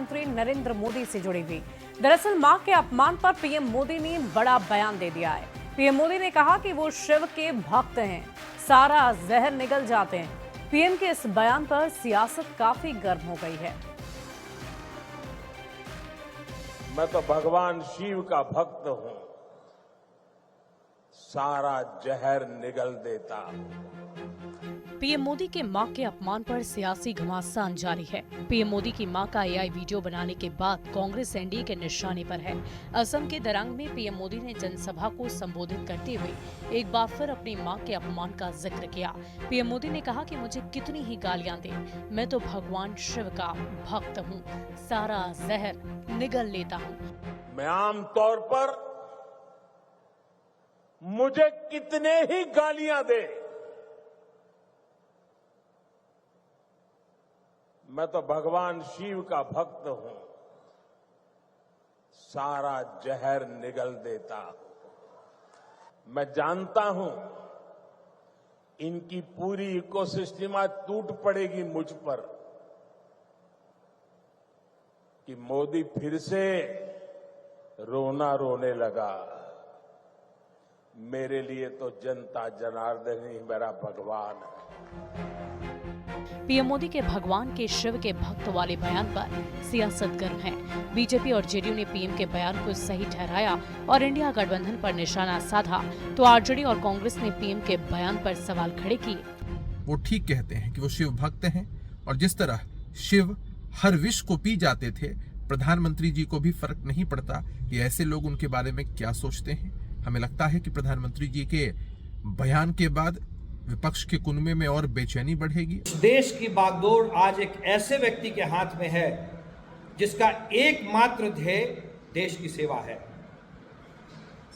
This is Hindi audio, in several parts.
प्रधानमंत्री नरेंद्र मोदी से जुड़ी हुई। दरअसल मां के अपमान पर पीएम मोदी ने बड़ा बयान दे दिया है। पीएम मोदी ने कहा कि वो शिव के भक्त हैं, सारा जहर निगल जाते हैं। पीएम के इस बयान पर सियासत काफी गर्म हो गई है। मैं तो भगवान शिव का भक्त हूं, सारा जहर निगल देता। पीएम मोदी के मां के अपमान पर सियासी घमासान जारी है। पीएम मोदी की मां का एआई वीडियो बनाने के बाद कांग्रेस एनडीए के निशाने पर है। असम के दरंग में पीएम मोदी ने जनसभा को संबोधित करते हुए एक बार फिर अपनी मां के अपमान का जिक्र किया। पीएम मोदी ने कहा कि मुझे कितनी ही गालियां दे, मैं तो भगवान शिव का भक्त हूँ, सारा जहर निगल लेता हूँ। मैं आमतौर पर मुझे कितने ही गालियां दे, मैं तो भगवान शिव का भक्त हूं, सारा जहर निगल देता। मैं जानता हूं इनकी पूरी इकोसिस्टम टूट पड़ेगी मुझ पर कि मोदी फिर से रोना रोने लगा। मेरे लिए तो जनता जनार्दन ही मेरा भगवान है। पीएम मोदी के भगवान के शिव के भक्त वाले बयान पर सियासत गर्म है। बीजेपी और जेडीयू ने पीएम के बयान को सही ठहराया और इंडिया गठबंधन पर निशाना साधा, तो आरजेडी और कांग्रेस ने पीएम के बयान पर सवाल खड़े किए। वो ठीक कहते हैं कि वो शिव भक्त हैं और जिस तरह शिव हर विष को पी जाते थे, प्रधानमंत्री जी को भी फर्क नहीं पड़ता कि ऐसे लोग उनके बारे में क्या सोचते हैं। हमें लगता है कि प्रधानमंत्री जी के बयान के बाद विपक्ष के कुनबे में और बेचैनी बढ़ेगी। देश की बागडोर आज एक ऐसे व्यक्ति के हाथ में है जिसका एकमात्र ध्येय देश की सेवा है,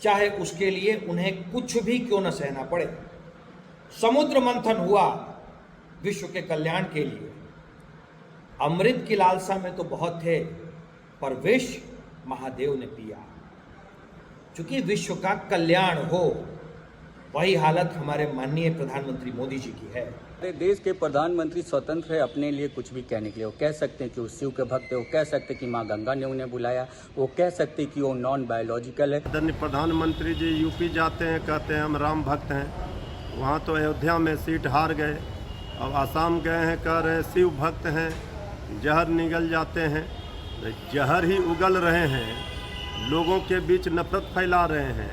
चाहे उसके लिए उन्हें कुछ भी क्यों न सहना पड़े। समुद्र मंथन हुआ विश्व के कल्याण के लिए। अमृत की लालसा में तो बहुत थे, पर विष महादेव ने पिया। चूंकि विश्व का कल्याण हो, वही हालत हमारे माननीय प्रधानमंत्री मोदी जी की है। हमारे देश के प्रधानमंत्री स्वतंत्र है अपने लिए कुछ भी कहने के लिए। वो कह सकते हैं कि वो शिव के भक्त है, वो कह सकते हैं कि माँ गंगा ने उन्हें बुलाया, वो कह सकते हैं कि वो नॉन बायोलॉजिकल है। आदरणीय प्रधानमंत्री जी यूपी जाते हैं, कहते हैं हम राम भक्त हैं। वहाँ तो अयोध्या में सीट हार गए। अब आसाम गए हैं, कह रहे हैं शिव भक्त हैं, जहर निगल जाते हैं। जहर ही उगल रहे हैं, लोगों के बीच नफरत फैला रहे हैं,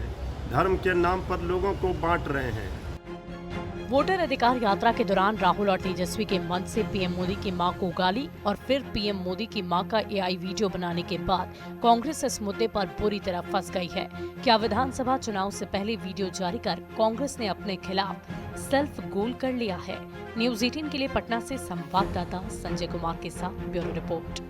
धर्म के नाम पर लोगों को बांट रहे हैं। वोटर अधिकार यात्रा के दौरान राहुल और तेजस्वी के मंच से पीएम मोदी की मां को गाली और फिर पीएम मोदी की मां का एआई वीडियो बनाने के बाद कांग्रेस इस मुद्दे पर बुरी तरह फंस गई है। क्या विधानसभा चुनाव से पहले वीडियो जारी कर कांग्रेस ने अपने खिलाफ सेल्फ गोल कर लिया है? न्यूज 18 के लिए पटना से संवाददाता संजय कुमार के साथ ब्यूरो रिपोर्ट।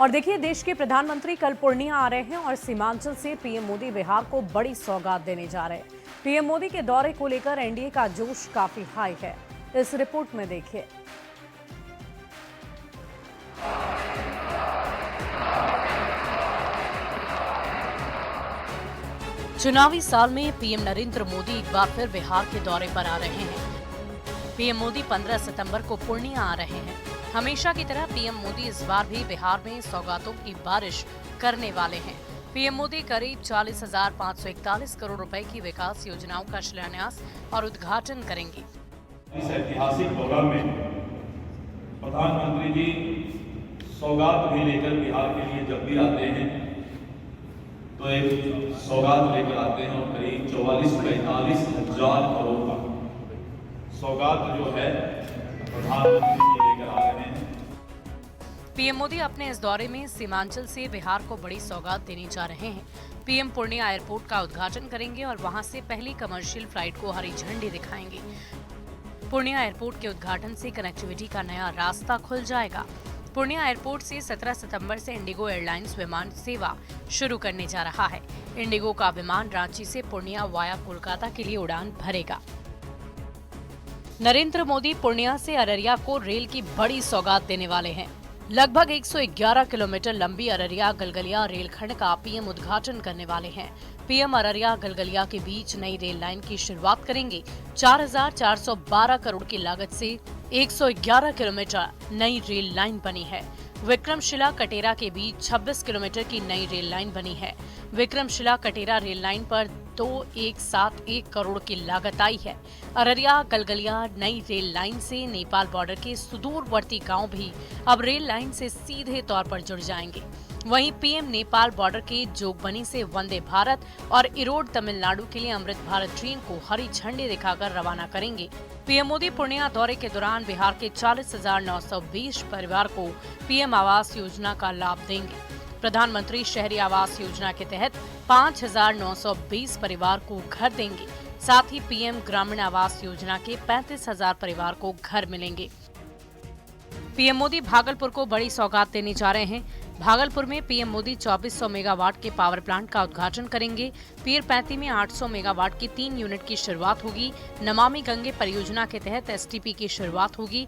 और देखिए, देश के प्रधानमंत्री कल पूर्णिया आ रहे हैं और सीमांचल से पीएम मोदी बिहार को बड़ी सौगात देने जा रहे हैं। पीएम मोदी के दौरे को लेकर एनडीए का जोश काफी हाई है। इस रिपोर्ट में देखिए। चुनावी साल में पीएम नरेंद्र मोदी एक बार फिर बिहार के दौरे पर आ रहे हैं। पीएम मोदी 15 सितंबर को पूर्णिया आ रहे हैं। हमेशा की तरह पीएम मोदी इस बार भी बिहार में सौगातों की बारिश करने वाले हैं। पीएम मोदी करीब 40,541 करोड़ रुपए की विकास योजनाओं का शिलान्यास और उद्घाटन करेंगे। इस ऐतिहासिक प्रोग्राम में प्रधानमंत्री जी सौगात भी लेकर बिहार के लिए जब भी आते हैं तो एक सौगात लेकर आते हैं और करीब 44-45 हजार करोड़ का सौगात जो है प्रधानमंत्री जी लेकर आ रहे हैं। पीएम मोदी अपने इस दौरे में सीमांचल से बिहार को बड़ी सौगात देने जा रहे हैं। पीएम पूर्णिया एयरपोर्ट का उद्घाटन करेंगे और वहां से पहली कमर्शियल फ्लाइट को हरी झंडी दिखाएंगे। पूर्णिया एयरपोर्ट के उद्घाटन से कनेक्टिविटी का नया रास्ता खुल जाएगा। पूर्णिया एयरपोर्ट से 17 सितंबर से इंडिगो एयरलाइंस विमान सेवा शुरू करने जा रहा है। इंडिगो का विमान रांची से पूर्णिया वाया कोलकाता के लिए उड़ान भरेगा। नरेंद्र मोदी पूर्णिया से अररिया को रेल की बड़ी सौगात देने वाले हैं। लगभग 111 किलोमीटर लंबी अररिया गलगलिया रेलखंड का पीएम उद्घाटन करने वाले हैं। पीएम अररिया गलगलिया के बीच नई रेल लाइन की शुरुआत करेंगे। 4,412 करोड़ की लागत से 111 किलोमीटर नई रेल लाइन बनी है। विक्रमशिला कटेरा के बीच 26 किलोमीटर की नई रेल लाइन बनी है। विक्रमशिला कटेरा रेल लाइन पर 2171 करोड़ की लागत आई है। अररिया गलगलिया नई रेल लाइन से नेपाल बॉर्डर के सुदूरवर्ती गांव भी अब रेल लाइन से सीधे तौर पर जुड़ जाएंगे। वहीं पीएम नेपाल बॉर्डर के जोगबनी से वंदे भारत और इरोड तमिलनाडु के लिए अमृत भारत ट्रेन को हरी झंडी दिखाकर रवाना करेंगे। पीएम मोदी पूर्णिया दौरे के दौरान बिहार के 40,920 परिवार को पीएम आवास योजना का लाभ देंगे। प्रधानमंत्री शहरी आवास योजना के तहत 5,920 परिवार को घर देंगे। साथ ही पीएम ग्रामीण आवास योजना के 35,000 परिवार को घर मिलेंगे। पीएम मोदी भागलपुर को बड़ी सौगात देने जा रहे हैं। भागलपुर में पीएम मोदी 2400 मेगावाट के पावर प्लांट का उद्घाटन करेंगे। पीरपैंती में 800 मेगावाट की 3 यूनिट की शुरुआत होगी। नमामि गंगे परियोजना के तहत एसटीपी की शुरुआत होगी।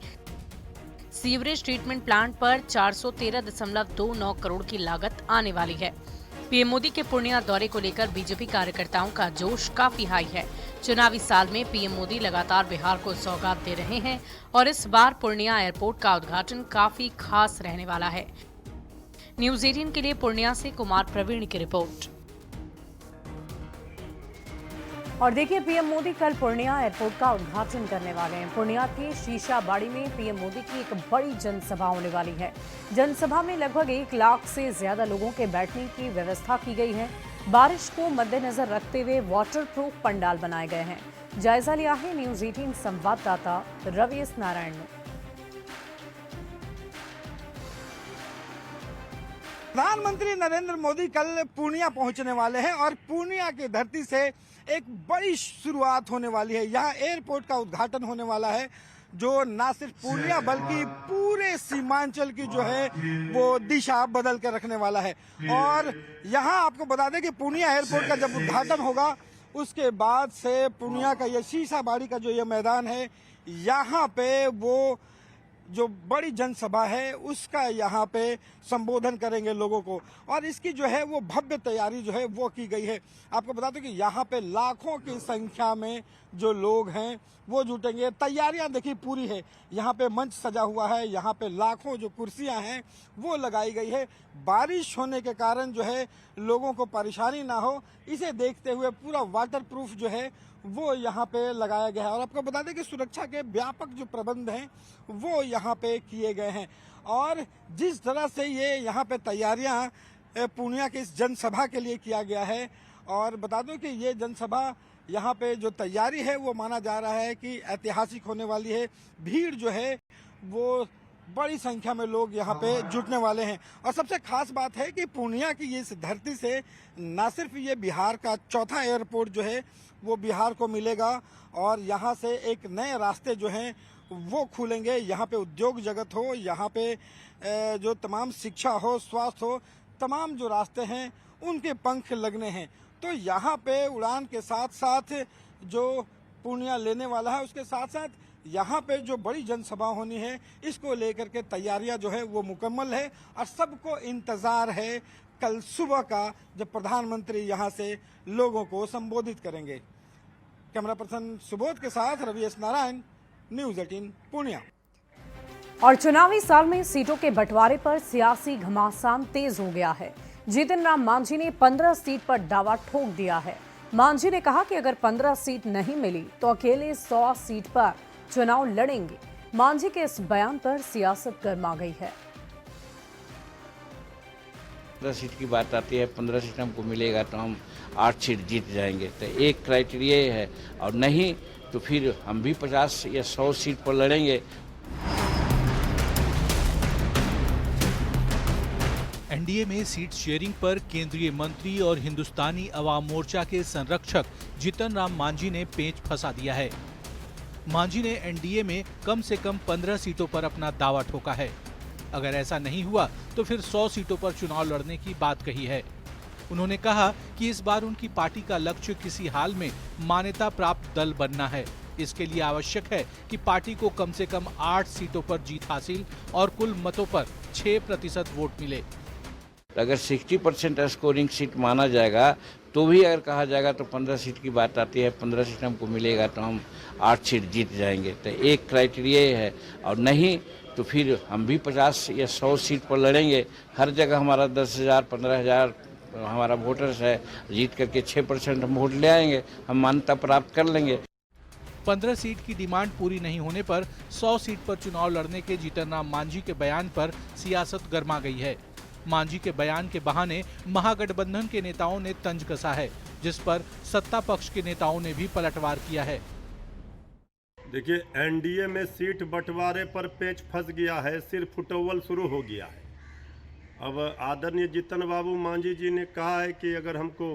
सीवरेज ट्रीटमेंट प्लांट पर 413.29 करोड़ की लागत आने वाली है। पीएम मोदी के पूर्णिया दौरे को लेकर बीजेपी कार्यकर्ताओं का जोश काफी हाई है। चुनावी साल में पीएम मोदी लगातार बिहार को सौगात दे रहे हैं और इस बार पूर्णिया एयरपोर्ट का उद्घाटन काफी खास रहने वाला है। न्यूज़ 18 के लिए पूर्णिया से कुमार प्रवीण की रिपोर्ट। और देखिए, पीएम मोदी कल पूर्णिया एयरपोर्ट का उद्घाटन करने वाले हैं। पूर्णिया के शीशाबाड़ी में पीएम मोदी की एक बड़ी जनसभा होने वाली है। जनसभा में लगभग 1 लाख से ज्यादा लोगों के बैठने की व्यवस्था की गई है। बारिश को मद्देनजर रखते हुए वाटरप्रूफ पंडाल बनाए गए हैं। जायजा लिया है न्यूज़ 18 संवाददाता रवि एस नारायण ने। प्रधानमंत्री नरेंद्र मोदी कल पूर्णिया पहुंचने वाले हैं और पूर्णिया की धरती से एक बड़ी शुरुआत होने वाली है। यहाँ एयरपोर्ट का उद्घाटन होने वाला है, जो न सिर्फ पूर्णिया बल्कि पूरे सीमांचल की जो है वो दिशा बदल कर रखने वाला है। और यहाँ आपको बता दें कि पूर्णिया एयरपोर्ट का जब उद्घाटन होगा उसके बाद से पूर्णिया का ये शीशाबाड़ी का जो ये मैदान है, यहाँ पे वो जो बड़ी जनसभा है उसका यहाँ पे संबोधन करेंगे लोगों को। और इसकी जो है वो भव्य तैयारी जो है वो की गई है। आपको बता दें कि यहाँ पे लाखों की संख्या में जो लोग हैं वो जुटेंगे। तैयारियां देखिए पूरी है। यहाँ पे मंच सजा हुआ है, यहाँ पे लाखों जो कुर्सियां हैं वो लगाई गई है। बारिश होने के कारण जो है लोगों को परेशानी ना हो, इसे देखते हुए पूरा वाटरप्रूफ जो है वो यहाँ पे लगाया गया है। और आपको बता दें कि सुरक्षा के व्यापक जो प्रबंध हैं वो यहाँ पे किए गए हैं। और जिस तरह से ये यहाँ पे तैयारियां पूर्णिया की इस जनसभा के लिए किया गया है, और बता दूं कि ये जनसभा यहाँ पे जो तैयारी है वो माना जा रहा है कि ऐतिहासिक होने वाली है। भीड़ जो है वो बड़ी संख्या में लोग यहाँ पे जुटने वाले हैं। और सबसे खास बात है कि पूर्णिया की इस धरती से न सिर्फ ये बिहार का चौथा एयरपोर्ट जो है वो बिहार को मिलेगा, और यहाँ से एक नए रास्ते जो हैं वो खुलेंगे। यहाँ पे उद्योग जगत हो, यहाँ पे जो तमाम शिक्षा हो, स्वास्थ्य हो, तमाम जो रास्ते हैं उनके पंख लगने हैं। तो यहाँ पे उड़ान के साथ साथ जो पूर्णिया लेने वाला है, उसके साथ साथ यहाँ पे जो बड़ी जनसभा होनी है, इसको लेकर के तैयारियां जो है वो मुकम्मल है। और सबको इंतजार है कल सुबह का, जब प्रधानमंत्री यहाँ से लोगों को संबोधित करेंगे। कैमरा पर्सन सुबोध के साथ रवि एस नारायण, न्यूज़ 18 पूर्णिया। और चुनावी साल में सीटों के बंटवारे पर सियासी घमासान तेज हो गया है। जीतन राम मांझी ने 15 सीट पर दावा ठोक दिया है। मांझी ने कहा कि अगर 15 सीट नहीं मिली तो अकेले 100 सीट पर चुनाव लड़ेंगे। मांझी के इस बयान पर सियासत गर्मा गई है। 15 सीट की बात आती है, 15 सीट हमको मिलेगा तो हम 8 सीट जीत जाएंगे, तो एक क्राइटेरिया है। और नहीं तो फिर हम भी 50 या 100 सीट पर लड़ेंगे। एनडीए में सीट शेयरिंग पर केंद्रीय मंत्री और हिंदुस्तानी अवाम मोर्चा के संरक्षक जीतन राम मांझी ने पेंच फंसा दिया है। मांझी ने एनडीए में कम से कम 15 सीटों पर अपना दावा ठोका है। अगर ऐसा नहीं हुआ तो फिर 100 सीटों पर चुनाव लड़ने की बात कही है। उन्होंने कहा कि इस बार उनकी पार्टी का लक्ष्य किसी हाल में मान्यता प्राप्त दल बनना है। इसके लिए आवश्यक है कि पार्टी को कम से कम 8 सीटों पर जीत हासिल और कुल मतों पर 6% वोट मिले। अगर 60% स्कोरिंग सीट माना जाएगा तो भी अगर कहा जाएगा तो 15 सीट की बात आती है, 15 सीट हमको मिलेगा तो हम 8 सीट जीत जाएंगे। तो एक क्राइटेरिया ये है, और नहीं तो फिर हम भी 50 या 100 सीट पर लड़ेंगे। हर जगह हमारा 10,000 15,000 हमारा वोटर्स है, जीत करके 6% हम वोट ले आएंगे, हम मान्यता प्राप्त कर लेंगे। 15 सीट की डिमांड पूरी नहीं होने पर 100 सीट पर चुनाव लड़ने के जीतन राम मांझी के बयान पर सियासत गर्मा गई है। मांझी के बयान के बहाने महागठबंधन के नेताओं ने तंज कसा है, जिस पर सत्ता पक्ष के नेताओं ने भी पलटवार किया है। देखिए, एनडीए में सीट बंटवारे पर पेच फंस गया है, सिर्फ फुटोवल शुरू हो गया है। अब आदरणीय जीतन बाबू मांझी जी ने कहा है कि अगर हमको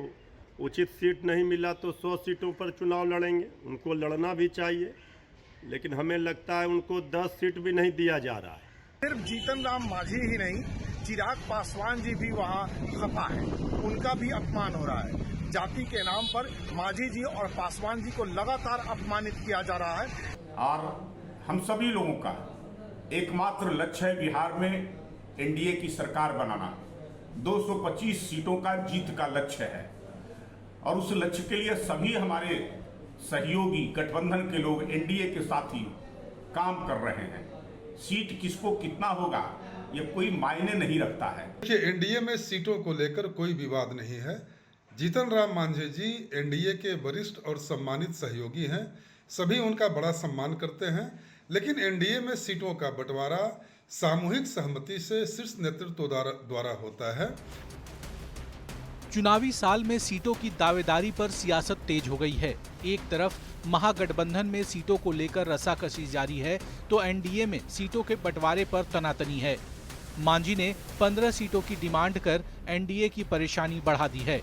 उचित सीट नहीं मिला तो 100 सीटों पर चुनाव लड़ेंगे। उनको लड़ना भी चाहिए, लेकिन हमें लगता है उनको 10 सीट भी नहीं दिया जा रहा है। सिर्फ जीतन राम मांझी ही नहीं, चिराग पासवान जी भी वहाँ खफा है, उनका भी अपमान हो रहा है। जाति के नाम पर मांझी जी और पासवान जी को लगातार अपमानित किया जा रहा है। और हम सभी लोगों का एकमात्र लक्ष्य है बिहार में एनडीए की सरकार बनाना। 225 सीटों का जीत का लक्ष्य है, और उस लक्ष्य के लिए सभी हमारे सहयोगी गठबंधन के लोग, एनडीए के साथी काम कर रहे हैं। सीट किसको कितना होगा ये कोई मायने नहीं रखता है। देखिए, एनडीए में सीटों को लेकर कोई विवाद नहीं है। जीतन राम मांझी जी एनडीए के वरिष्ठ और सम्मानित सहयोगी हैं, सभी उनका बड़ा सम्मान करते हैं। लेकिन एनडीए में सीटों का बंटवारा सामूहिक सहमति से शीर्ष नेतृत्व द्वारा होता है। चुनावी साल में सीटों की दावेदारी पर सियासत तेज हो गई है। एक तरफ महागठबंधन में सीटों को लेकर रसाकसी जारी है, तो एनडीए में सीटों के बंटवारे पर तनातनी है। मांझी ने 15 सीटों की डिमांड कर एनडीए की परेशानी बढ़ा दी है।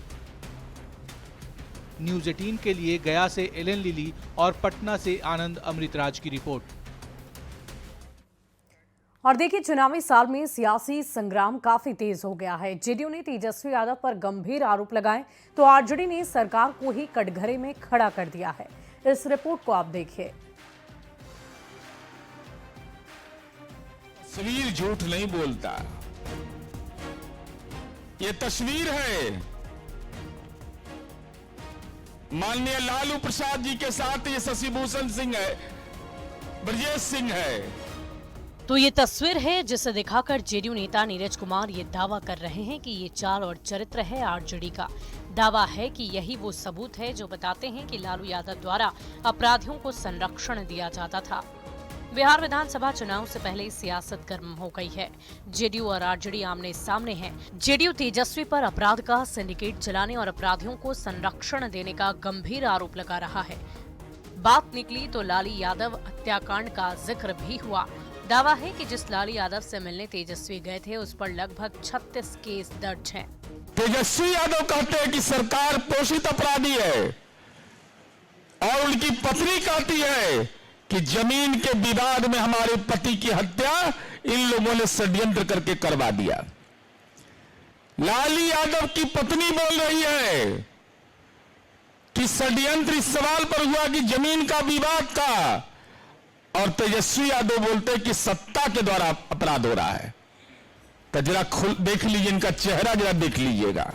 न्यूज़ 18 के लिए गया से एलन लिली और पटना से आनंद अमृतराज की रिपोर्ट। और देखिए, चुनावी साल में सियासी संग्राम काफी तेज हो गया है। जेडीयू ने तेजस्वी यादव पर गंभीर आरोप लगाए, तो आरजेडी ने सरकार को ही कटघरे में खड़ा कर दिया है। इस रिपोर्ट को आप देखिए। तस्वीर झूठ नहीं बोलता, ये तस्वीर है माननीय लालू प्रसाद जी के साथ ये शशिभूषण सिंह है, ब्रजेश सिंह है। तो ये तस्वीर है जिसे दिखाकर जेडीयू नेता नीरज कुमार ये दावा कर रहे हैं कि ये चाल और चरित्र है आरजेडी का। दावा है कि यही वो सबूत है जो बताते हैं कि लालू यादव द्वारा अपराधियों को संरक्षण दिया जाता था। बिहार विधानसभा चुनाव से पहले सियासत गर्म हो गई है। जेडीयू और आरजेडी आमने सामने हैं। जेडीयू तेजस्वी पर अपराध का सिंडिकेट चलाने और अपराधियों को संरक्षण देने का गंभीर आरोप लगा रहा है। बात निकली तो लाली यादव हत्याकांड का जिक्र भी हुआ। दावा है कि जिस लाली यादव से मिलने तेजस्वी गए थे उस पर लगभग 36 केस दर्ज हैं। तेजस्वी यादव कहते हैं कि सरकार पोषित अपराधी है, और उनकी पत्नी कहती है कि जमीन के विवाद में हमारे पति की हत्या इन लोगों ने षड्यंत्र करके करवा दिया। लाली यादव की पत्नी बोल रही है कि षड्यंत्र इस सवाल पर हुआ कि जमीन का विवाद था, और तेजस्वी यादव बोलते हैं कि सत्ता के द्वारा अपराध हो रहा है। तो जरा देख लीजिए, इनका चेहरा जरा देख लीजिएगा।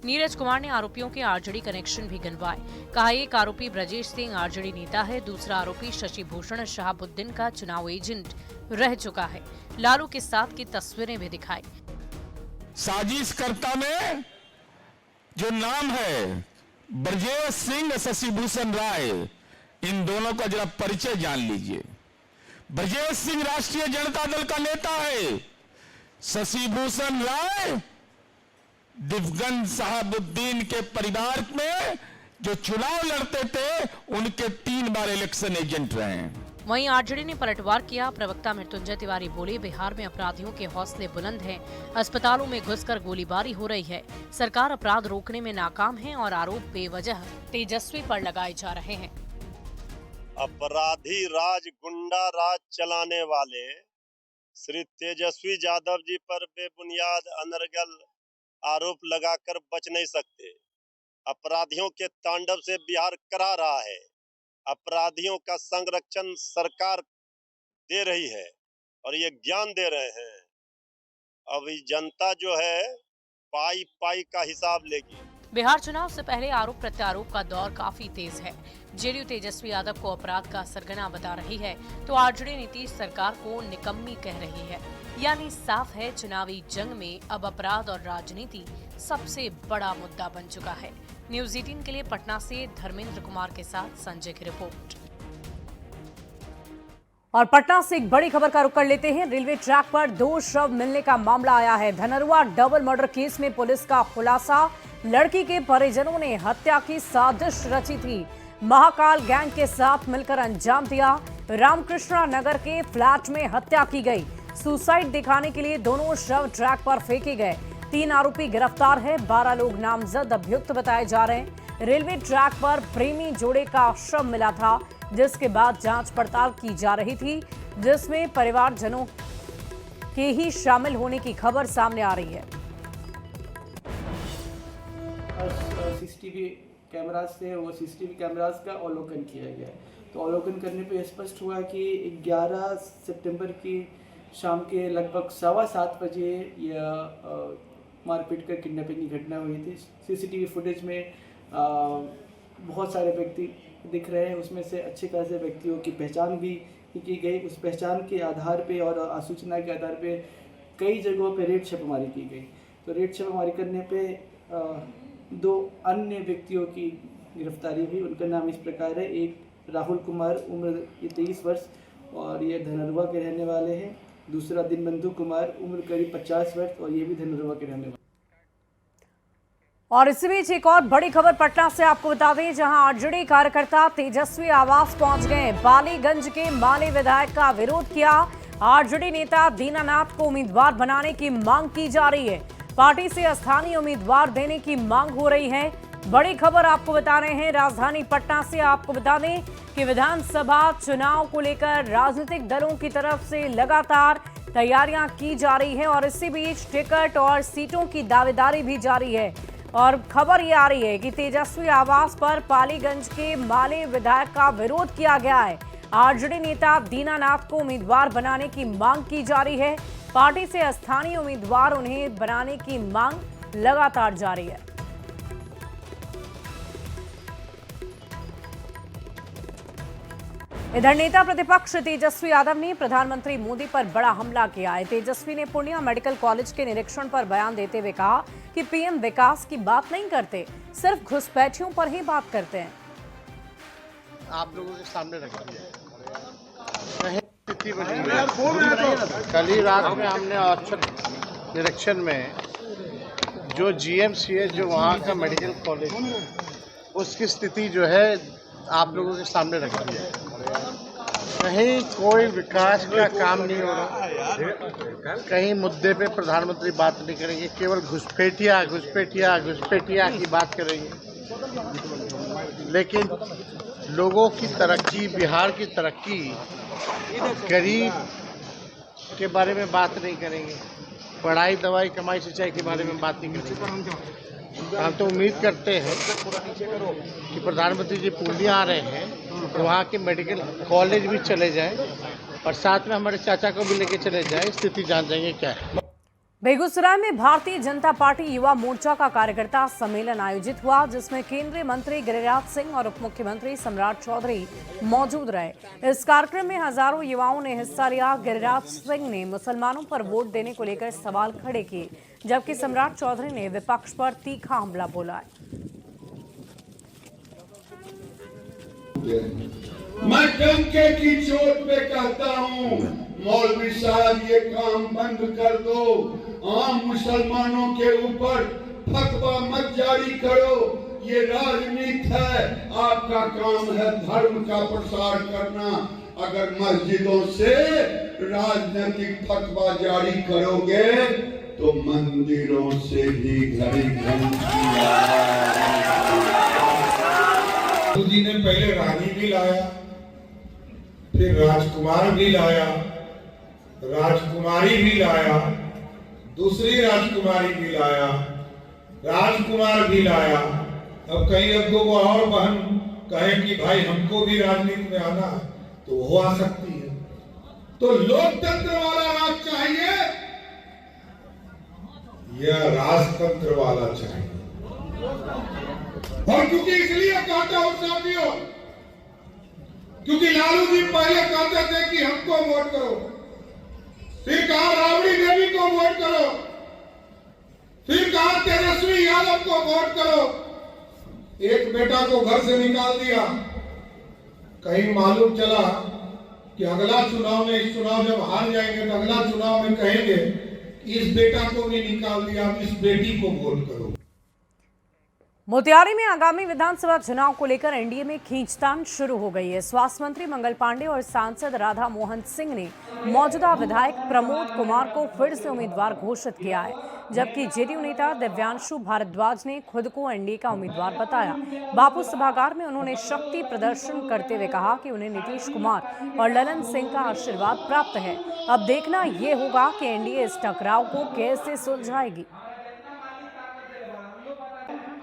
नीरज कुमार ने आरोपियों के आरजेडी कनेक्शन भी गिनवाए। कहा एक आरोपी ब्रजेश सिंह आरजेडी नेता है, दूसरा आरोपी शशिभूषण शहाबुद्दीन का चुनाव एजेंट रह चुका है। लालू के साथ की तस्वीरें भी दिखाई। साजिशकर्ता में जो नाम है ब्रजेश सिंह, शशिभूषण राय, इन दोनों का जरा परिचय जान लीजिए। ब्रजेश सिंह राष्ट्रीय जनता दल का नेता है, शशिभूषण राय दिवगंज शहाबुद्दीन के परिवार में जो चुनाव लड़ते थे उनके 3 बार इलेक्शन एजेंट रहे हैं। वहीं आरजेडी ने पलटवार किया। प्रवक्ता मृत्युंजय तिवारी बोले, बिहार में अपराधियों के हौसले बुलंद हैं। अस्पतालों में घुसकर गोलीबारी हो रही है। सरकार अपराध रोकने में नाकाम है और आरोप बेवजह तेजस्वी पर लगाए जा रहे हैं। अपराधी राज, गुंडा राज चलाने वाले श्री तेजस्वी यादव जी पर बेबुनियाद अनर्गल आरोप लगाकर बच नहीं सकते। अपराधियों के तांडव से बिहार करा रहा है। अपराधियों का संरक्षण सरकार दे रही है और ये ज्ञान दे रहे हैं। अब जनता जो है पाई पाई का हिसाब लेगी। बिहार चुनाव से पहले आरोप प्रत्यारोप का दौर काफी तेज है। जेडीयू तेजस्वी यादव को अपराध का सरगना बता रही है तो आरजेडी नीतीश सरकार को निकम्मी कह रही है। यानी साफ है, चुनावी जंग में अब अपराध और राजनीति सबसे बड़ा मुद्दा बन चुका है। न्यूज 18 के लिए पटना से धर्मेंद्र कुमार के साथ संजय की रिपोर्ट। और पटना से एक बड़ी खबर का रुख कर लेते हैं। रेलवे ट्रैक पर 2 शव मिलने का मामला आया है। धनरुआ डबल मर्डर केस में पुलिस का खुलासा, लड़की के परिजनों ने हत्या की साजिश रची थी, महाकाल गैंग के साथ मिलकर अंजाम दिया। रामकृष्णा नगर के फ्लैट में हत्या की गई। सुसाइड दिखाने के लिए दोनों शव ट्रैक पर फेंके गए। 3 आरोपी गिरफ्तार है, 12 लोग नामजद अभियुक्त बताए जा रहे हैं। रेलवे ट्रैक पर प्रेमी जोड़े का शव मिला था, जिसके बाद जांच पड़ताल की जा रही थी, जिसमें परिवारजनों के ही शामिल होने की खबर सामने आ रही है। सीसीटीवी कैमरास से वो सीसीटीवी कैमरास का अवलोकन किया गया। तो अवलोकन करने पे स्पष्ट हुआ कि 11 सितंबर की शाम के लगभग 7:15 बजे यह मारपीट कर किडनैपिंग की घटना हुई थी। सीसीटीवी फुटेज में बहुत सारे व्यक्ति दिख रहे हैं, उसमें से अच्छे खासे व्यक्तियों की पहचान भी की गई। उस पहचान के आधार पे और सूचना के आधार पे कई जगहों पे रेड छापेमारी की गई। तो रेड छापेमारी करने पे 2 अन्य व्यक्तियों की गिरफ्तारी हुई। उनका नाम इस प्रकार है। एक राहुल कुमार, उम्र 23 वर्ष और ये धनरुआ के रहने वाले हैं। दूसरा दिनबंधु कुमार, उम्र करीब 50 वर्ष और ये भी धनरुआ के रहने वाले। और इसी बीच एक और बड़ी खबर पटना से आपको बता दें, जहां आरजेडी कार्यकर्ता तेजस्वी आवास पहुंच गए। बालीगंज के माले विधायक का विरोध किया। आरजेडी नेता दीनानाथ को उम्मीदवार बनाने की मांग की जा रही है। पार्टी से स्थानीय उम्मीदवार देने की मांग हो रही है। बड़ी खबर आपको बता रहे हैं राजधानी पटना से। आपको बता दें कि विधानसभा चुनाव को लेकर राजनीतिक दलों की तरफ से लगातार तैयारियां की जा रही है और इसी बीच टिकट और सीटों की दावेदारी भी जारी है। और खबर ये आ रही है कि तेजस्वी आवास पर पालीगंज के माले विधायक का विरोध किया गया है। आरजेडी नेता दीनानाथ को उम्मीदवार बनाने की मांग की जा रही है। पार्टी से स्थानीय उम्मीदवार उन्हें बनाने की मांग लगातार जारी है। इधर नेता प्रतिपक्ष तेजस्वी यादव ने प्रधानमंत्री मोदी पर बड़ा हमला किया है। तेजस्वी ने पूर्णिया मेडिकल कॉलेज के निरीक्षण पर बयान देते हुए कहा कि पीएम विकास की बात नहीं करते, सिर्फ घुसपैठियों पर ही बात करते हैं। आप लोगों के सामने रख दिया। कल ही रात में हमने औचक निरीक्षण में जो जीएमसीएच जो वहाँ का मेडिकल कॉलेज उसकी स्थिति जो है आप लोगों के सामने रख दिया। कहीं कोई विकास का काम नहीं हो रहा, कहीं मुद्दे पे प्रधानमंत्री बात नहीं करेंगे, केवल घुसपैठिया घुसपैठिया घुसपैठिया की बात करेंगे। लेकिन लोगों की तरक्की, बिहार की तरक्की, गरीब के बारे में बात नहीं करेंगे, पढ़ाई दवाई कमाई सिंचाई के बारे में बात नहीं करेंगे। हम तो उम्मीद करते हैं कि प्रधानमंत्री जी पूर्णिया आ रहे हैं तो वहाँ के मेडिकल कॉलेज भी चले जाएं और साथ में हमारे चाचा को भी लेके चले जाएं, स्थिति जान जाएंगे क्या है। बेगूसराय में भारतीय जनता पार्टी युवा मोर्चा का कार्यकर्ता सम्मेलन आयोजित हुआ, जिसमें केंद्रीय मंत्री गिरिराज सिंह और उप मुख्यमंत्री सम्राट चौधरी मौजूद रहे। इस कार्यक्रम में हजारों युवाओं ने हिस्सा लिया। गिरिराज सिंह ने मुसलमानों पर वोट देने को लेकर सवाल खड़े किए, जबकि सम्राट चौधरी ने विपक्ष पर तीखा हमला बोला। मैं डंके की चोट पे कहता हूँ, मौलवी साहब ये काम बंद कर दो, आम मुसलमानों के ऊपर फतवा मत जारी करो, ये राजनीति है, आपका काम है धर्म का प्रसार करना। अगर मस्जिदों से राजनीतिक फतवा जारी करोगे तो मंदिरों से भी घड़ी जी ने पहले रानी भी लाया, फिर राजकुमार भी लाया, राजकुमारी भी लाया, दूसरी राजकुमारी भी लाया, राजकुमार भी लाया। अब कहीं अब 2 और बहन कहें कि भाई हमको भी राजनीति में आना तो वो आ सकती है। तो लोकतंत्र वाला राज चाहिए या राजतंत्र वाला चाहिए? और क्योंकि इसलिए कहता हूं साथियों, क्योंकि लालू जी पहले कहते थे कि हमको वोट करो, फिर कहा राबड़ी देवी को वोट करो, फिर कहा तेजस्वी यादव को वोट करो। एक बेटा को घर से निकाल दिया। कहीं मालूम चला कि अगला चुनाव में, इस चुनाव जब हार जाएंगे तो अगला चुनाव में कहेंगे इस बेटा को भी निकाल दिया, इस बेटी को वोट करो। मोतिहारी में आगामी विधानसभा चुनाव को लेकर एनडीए में खींचतान शुरू हो गई है। स्वास्थ्य मंत्री मंगल पांडे और सांसद राधा मोहन सिंह ने मौजूदा विधायक प्रमोद कुमार को फिर से उम्मीदवार घोषित किया है, जबकि जेडीयू नेता दिव्यांशु भारद्वाज ने खुद को एनडीए का उम्मीदवार बताया। बापू सभागार में उन्होंने शक्ति प्रदर्शन करते हुए कहा कि उन्हें नीतीश कुमार और ललन सिंह का आशीर्वाद प्राप्त है। अब देखना ये होगा कि एनडीए इस टकराव को कैसे सुलझाएगी।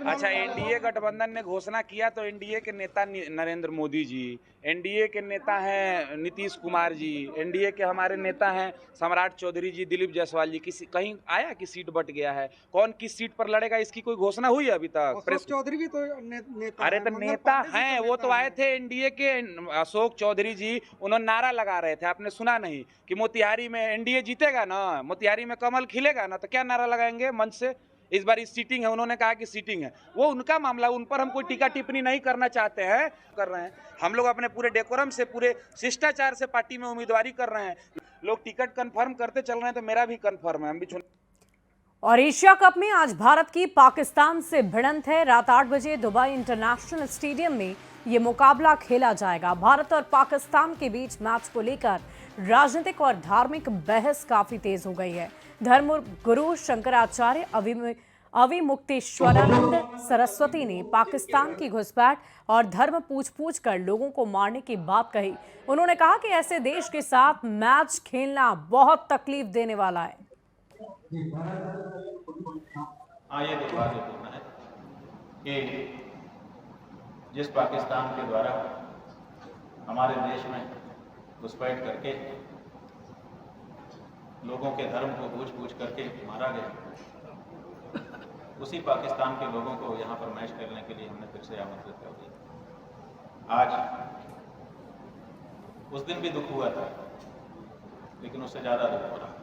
अच्छा, एनडीए गठबंधन ने घोषणा किया तो एनडीए के नेता नरेंद्र मोदी जी, एनडीए के नेता हैं नीतीश कुमार जी, एनडीए के हमारे नेता हैं सम्राट चौधरी जी, दिलीप जायसवाल जी। किसी कहीं आया कि सीट बट गया है, कौन किस सीट पर लड़ेगा इसकी कोई घोषणा हुई है अभी तक? चौधरी भी तो नेता अरे तो नेता हैं, वो तो आए थे एनडीए के। अशोक चौधरी जी उन्होंने नारा लगा रहे थे, आपने सुना नहीं कि मोतिहारी में एनडीए जीतेगा ना, मोतिहारी में कमल खिलेगा ना, तो क्या नारा लगाएंगे मंच से? इस बार इस सीटिंग है, उन्होंने कहा कि सीटिंग है, वो उनका मामला, उन पर हम कोई टीका टिप्पणी नहीं करना चाहते हैं, कर रहे हैं। हम लोग अपने पूरे डेकोरम से, पूरे शिष्टाचार से पार्टी में उम्मीदवारी कर रहे हैं। लोग टिकट कंफर्म करते चल रहे हैं तो मेरा भी कंफर्म है, हम भी चुनाव। और एशिया कप में आज भारत की पाकिस्तान से भिड़ंत है। रात 8 बजे दुबई इंटरनेशनल स्टेडियम में ये मुकाबला खेला जाएगा। भारत और पाकिस्तान के बीच मैच को लेकर राजनीतिक और धार्मिक बहस काफी तेज हो गई है। धर्म गुरु शंकराचार्य अविमुक्तेश्वरानंद सरस्वती ने पाकिस्तान की घुसपैठ और धर्म पूछ कर लोगों को मारने की बात कही। उन्होंने कहा कि ऐसे देश के साथ मैच खेलना बहुत तकलीफ देने वाला है। ये दुर्भाग्यपूर्ण है कि जिस पाकिस्तान के द्वारा हमारे देश में घुसपैठ करके लोगों के धर्म को पूछ करके मारा गया, उसी पाकिस्तान के लोगों को यहाँ पर मैच खेलने के लिए हमने फिर से आमंत्रित कर दिया। आज उस दिन भी दुख हुआ था, लेकिन उससे ज्यादा दुख हो रहा है।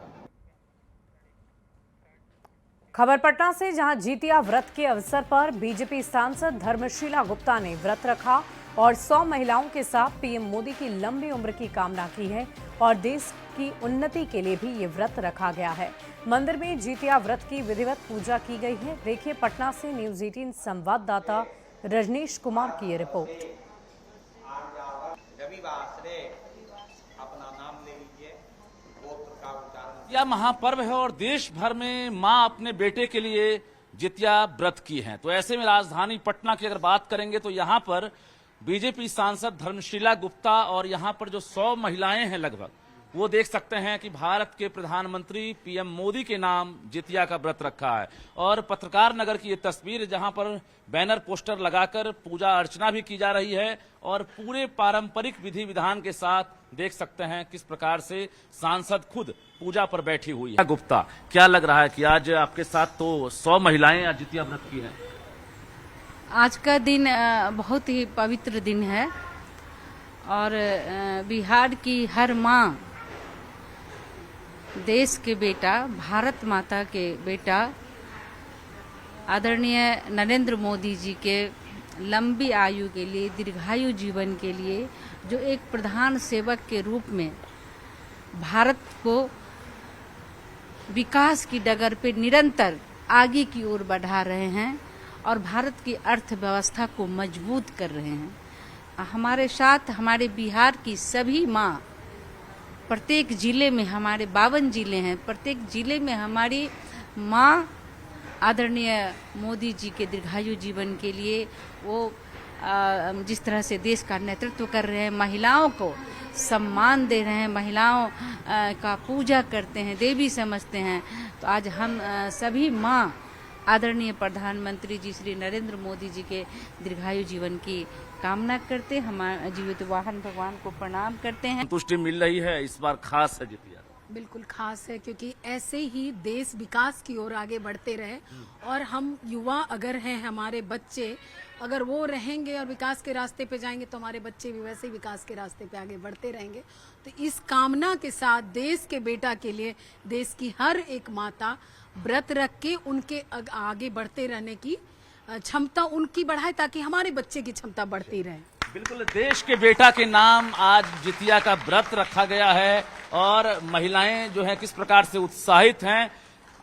खबर पटना से, जहां जितिया व्रत के अवसर पर बीजेपी सांसद धर्मशीला गुप्ता ने व्रत रखा और 100 महिलाओं के साथ पीएम मोदी की लंबी उम्र की कामना की है और देश की उन्नति के लिए भी ये व्रत रखा गया है। मंदिर में जितिया व्रत की विधिवत पूजा की गई है। देखिए पटना से न्यूज़ 18 संवाददाता रजनीश कुमार की ये रिपोर्ट। यह महापर्व है और देश भर में मां अपने बेटे के लिए जितिया व्रत की है। तो ऐसे में राजधानी पटना की अगर बात करेंगे तो यहाँ पर बीजेपी सांसद धर्मशीला गुप्ता और यहाँ पर जो 100 महिलाएं हैं लगभग, वो देख सकते हैं कि भारत के प्रधानमंत्री पीएम मोदी के नाम जितिया का व्रत रखा है। और पत्रकार नगर की ये तस्वीर, जहां पर बैनर पोस्टर लगाकर पूजा अर्चना भी की जा रही है और पूरे पारंपरिक विधि विधान के साथ देख सकते हैं किस प्रकार से सांसद खुद पूजा पर बैठी हुई है। गुप्ता, क्या लग रहा है कि आज आपके साथ तो 100 महिलाएं आज जितिया व्रत की हैं? आज का दिन बहुत ही पवित्र दिन है और बिहार की हर माँ, देश के बेटा, भारत माता के बेटा आदरणीय नरेंद्र मोदी जी के लंबी आयु के लिए, दीर्घायु जीवन के लिए, जो एक प्रधान सेवक के रूप में भारत को विकास की डगर पे निरंतर आगे की ओर बढ़ा रहे हैं और भारत की अर्थव्यवस्था को मजबूत कर रहे हैं। हमारे साथ हमारे बिहार की सभी माँ, प्रत्येक जिले में, हमारे 52 जिले हैं, प्रत्येक जिले में हमारी माँ आदरणीय मोदी जी के दीर्घायु जीवन के लिए वो जिस तरह से देश का नेतृत्व कर रहे हैं, महिलाओं को सम्मान दे रहे हैं, महिलाओं का पूजा करते हैं, देवी समझते हैं। तो आज हम सभी माँ आदरणीय प्रधानमंत्री जी श्री नरेंद्र मोदी जी के दीर्घायु जीवन की कामना करते, हमारे जीवित वाहन भगवान को प्रणाम करते हैं। संतुष्टि मिल रही है, इस बार खास है जितिया? बिल्कुल खास है, क्योंकि ऐसे ही देश विकास की ओर आगे बढ़ते रहे और हम युवा अगर हैं, हमारे बच्चे अगर वो रहेंगे और विकास के रास्ते पे जाएंगे तो हमारे बच्चे भी वैसे ही विकास के रास्ते पे आगे बढ़ते रहेंगे। तो इस कामना के साथ देश के बेटा के लिए देश की हर एक माता व्रत रख के उनके आगे बढ़ते रहने की क्षमता उनकी बढ़ाए, ताकि हमारे बच्चे की क्षमता बढ़ती रहे। बिल्कुल, देश के बेटा के नाम आज जितिया का व्रत रखा गया है और महिलाएं जो हैं किस प्रकार से उत्साहित हैं,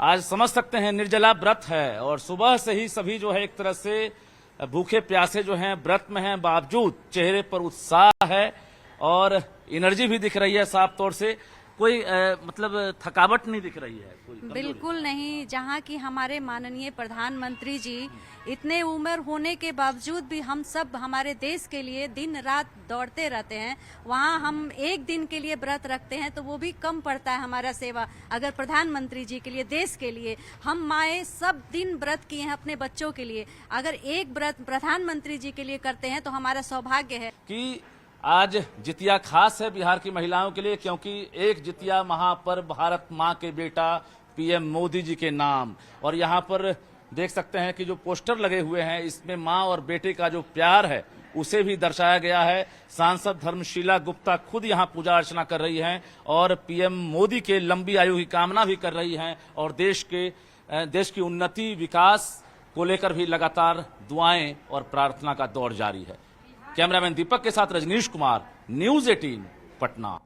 आज समझ सकते हैं। निर्जला व्रत है और सुबह से ही सभी जो है एक तरह से भूखे प्यासे जो हैं व्रत में हैं, बावजूद चेहरे पर उत्साह है और एनर्जी भी दिख रही है। साफ तौर से कोई मतलब थकावट नहीं दिख रही है, बिल्कुल नहीं। जहाँ की हमारे माननीय प्रधानमंत्री जी इतने उम्र होने के बावजूद भी हम सब हमारे देश के लिए दिन रात दौड़ते रहते हैं, वहाँ हम एक दिन के लिए व्रत रखते हैं तो वो भी कम पड़ता है हमारा सेवा। अगर प्रधानमंत्री जी के लिए, देश के लिए, हम माएँ सब दिन व्रत किए हैं अपने बच्चों के लिए, अगर एक व्रत प्रधानमंत्री जी के लिए करते हैं तो हमारा सौभाग्य है कि आज जितिया खास है बिहार की महिलाओं के लिए, क्योंकि एक जितिया महापर्व भारत माँ के बेटा पीएम मोदी जी के नाम। और यहाँ पर देख सकते हैं कि जो पोस्टर लगे हुए हैं इसमें माँ और बेटे का जो प्यार है उसे भी दर्शाया गया है। सांसद धर्मशीला गुप्ता खुद यहाँ पूजा अर्चना कर रही हैं और पीएम मोदी के लंबी आयु की कामना भी कर रही हैं और देश की उन्नति विकास को लेकर भी लगातार दुआएं और प्रार्थना का दौर जारी है। कैमरामैन दीपक के साथ रजनीश कुमार, न्यूज 18 पटना।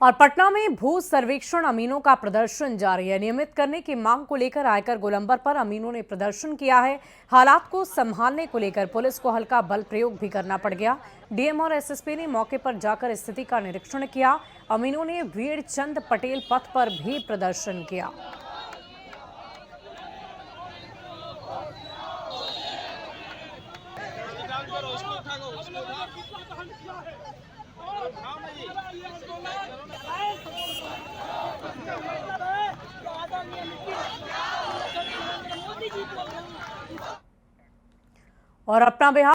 और पटना में भू सर्वेक्षण अमीनों का प्रदर्शन जारी है। नियमित करने की मांग को लेकर आयकर गोलंबर पर अमीनों ने प्रदर्शन किया है। हालात को संभालने को लेकर पुलिस को हल्का बल प्रयोग भी करना पड़ गया। डीएम और एसएसपी ने मौके पर जाकर स्थिति का निरीक्षण किया। अमीनों ने वीर चंद पटेल पथ पर भी प्रदर्शन किया। और अपना बिहार